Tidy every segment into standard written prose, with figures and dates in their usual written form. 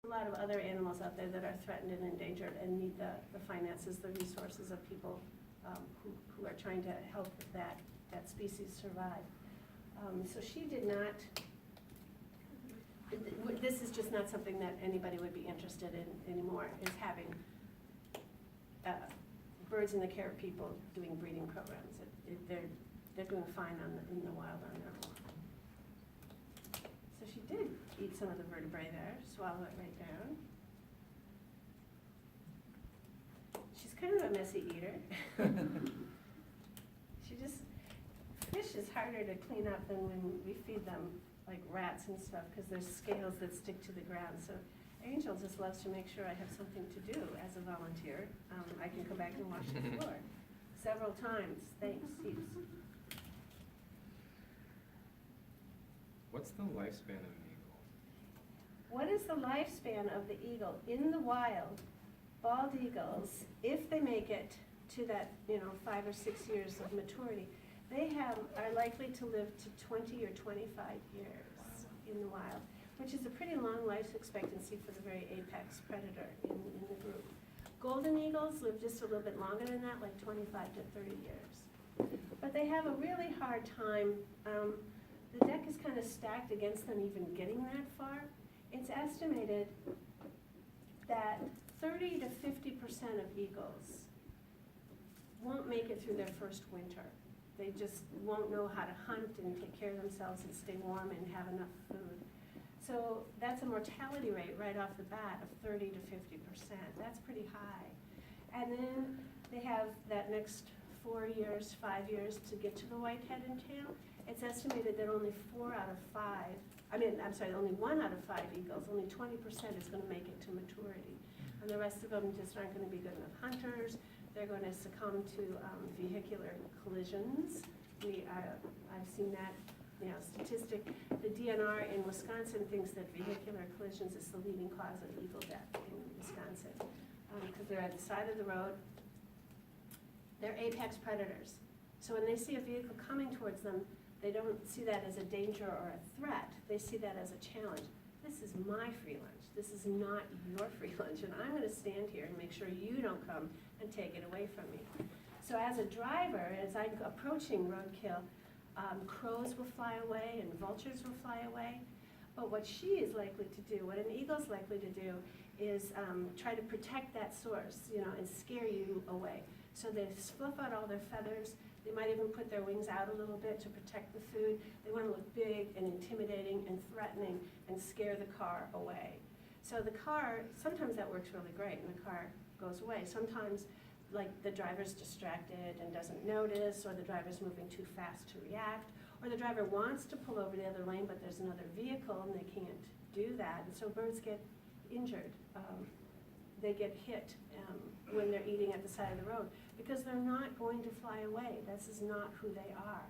A lot of other animals out there that are threatened and endangered and need the finances, the resources of people who are trying to help that species survive. So she did not, this is just not something that anybody would be interested in anymore, is having birds in the care of people doing breeding programs. They're doing fine in the wild on their own. So she did eat some of the vertebrae there, swallow it right down. She's kind of a messy eater. Fish is harder to clean up than when we feed them like rats and stuff, because there's scales that stick to the ground. So Angel just loves to make sure I have something to do as a volunteer. I can come back and wash the floor several times. Thanks, heaps. What's the lifespan of an eagle? What is the lifespan of the eagle? In the wild, bald eagles, if they make it to that 5 or 6 years of maturity, they are likely to live to 20 or 25 years in the wild, which is a pretty long life expectancy for the very apex predator in the group. Golden eagles live just a little bit longer than that, like 25 to 30 years. But they have a really hard time. The deck is kind of stacked against them even getting that far. It's estimated that 30 to 50% of eagles won't make it through their first winter. They just won't know how to hunt and take care of themselves and stay warm and have enough food. So that's a mortality rate right off the bat of 30 to 50%. That's pretty high. And then they have that next 4 years, 5 years to get to the white-headed tail. It's estimated that only only 1 out of 5 eagles, only 20% is going to make it to maturity. And the rest of them just aren't going to be good enough hunters. They're going to succumb to vehicular collisions. I've seen that statistic. The DNR in Wisconsin thinks that vehicular collisions is the leading cause of eagle death in Wisconsin because they're at the side of the road. They're apex predators. So when they see a vehicle coming towards them, they don't see that as a danger or a threat. They see that as a challenge. This is my free lunch. This is not your free lunch, and I'm going to stand here and make sure you don't come and take it away from me. So as a driver, as I'm approaching roadkill, crows will fly away and vultures will fly away. But what she is likely to do, what an eagle is likely to do, is try to protect that source, and scare you away. So they fluff out all their feathers. They might even put their wings out a little bit to protect the food. They want to look big and intimidating and threatening and scare the car away. So the car, sometimes that works really great and the car goes away. Sometimes like the driver's distracted and doesn't notice, or the driver's moving too fast to react, or the driver wants to pull over the other lane but there's another vehicle and they can't do that. And so birds get injured. They get hit when they're eating at the side of the road because they're not going to fly away. This is not who they are.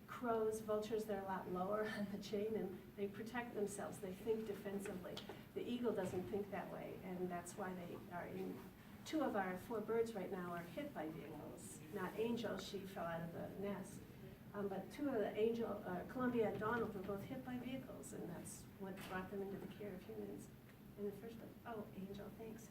Crows, vultures, they're a lot lower on the chain and they protect themselves. They think defensively. The eagle doesn't think that way, and that's why they are in. 2 of our 4 birds right now are hit by vehicles. Not Angel, she fell out of the nest. But 2 of the Columbia and Donald were both hit by vehicles, and that's what brought them into the care of humans in the first place. Oh, Angel, thanks.